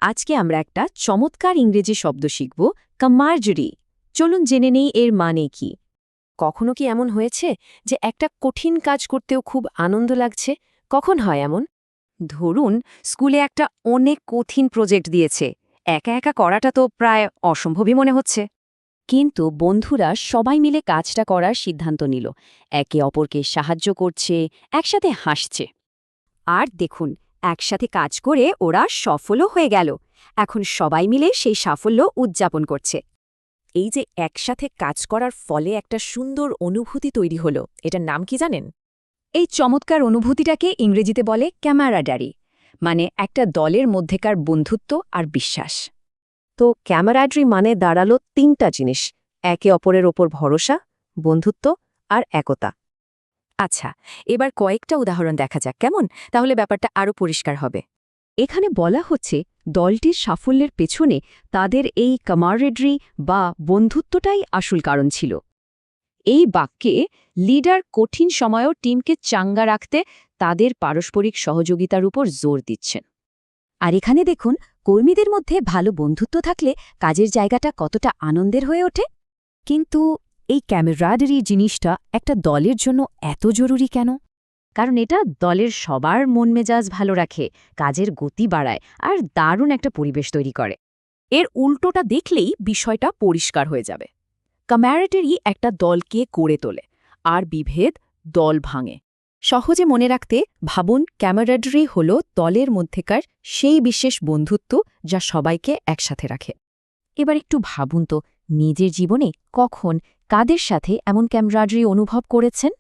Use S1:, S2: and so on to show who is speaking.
S1: আজকে আমরা একটা চমৎকার ইংরেজি শব্দ শিখব, কামার্জরি। চলুন জেনে নেই এর মানে কি। কখনো কি এমন হয়েছে যে একটা কঠিন কাজ করতেও খুব আনন্দ লাগছে? কখন হয় এমন? ধরুন, স্কুলে একটা অনেক কঠিন প্রজেক্ট দিয়েছে, একা একা করাটা তো প্রায় অসম্ভবই মনে হচ্ছে। কিন্তু বন্ধুরা সবাই মিলে কাজটা করার সিদ্ধান্ত নিল, একে অপরকে সাহায্য করছে, একসাথে হাসছে। আর দেখুন, একসাথে কাজ করে ওরা সফলও হয়ে গেল। এখন সবাই মিলে সেই সাফল্য উদযাপন করছে। এই যে একসাথে কাজ করার ফলে একটা সুন্দর অনুভূতি তৈরি হলো, এটার নাম কি জানেন? এই চমৎকার অনুভূতিটাকে ইংরেজিতে বলে ক্যামারাডারি, মানে একটা দলের মধ্যেকার বন্ধুত্ব আর বিশ্বাস। তো ক্যামারাডারি মানে দাঁড়ালো তিনটা জিনিস: একে অপরের ওপর ভরসা, বন্ধুত্ব আর একতা। আচ্ছা, এবার কয়েকটা উদাহরণ দেখা যাক কেমন, তাহলে ব্যাপারটা আরও পরিষ্কার হবে। এখানে বলা হচ্ছে দলটির সাফল্যের পেছনে তাদের এই কামারেডরি বা বন্ধুত্বটাই আসল কারণ ছিল। এই বাক্যে লিডার কঠিন সময়েও টিমকে চাঙ্গা রাখতে তাদের পারস্পরিক সহযোগিতার উপর জোর দিচ্ছেন। আর এখানে দেখুন, কর্মীদের মধ্যে ভালো বন্ধুত্ব থাকলে কাজের জায়গাটা কতটা আনন্দের হয়ে ওঠে। কিন্তু এই ক্যামেরাডারি জিনিসটা একটা দলের জন্য এত জরুরি কেন? কারণ এটা দলের সবার মন মেজাজ ভালো রাখে, কাজের গতি বাড়ায় আর দারুণ একটা পরিবেশ তৈরি করে। এর উল্টোটা দেখলেই বিষয়টা পরিষ্কার হয়ে যাবে। ক্যামারাডারি একটা দলকে গড়ে তোলে, আর বিভেদ দল ভাঙে। সহজে মনে রাখতে ভাবুন, ক্যামারাডারি হল দলের মধ্যেকার সেই বিশেষ বন্ধুত্ব যা সবাইকে একসাথে রাখে। এবার একটু ভাবুন তো, নিজের জীবনে কখন, কাদের সাথে এমন ক্যামারাডারি অনুভব করেছেন?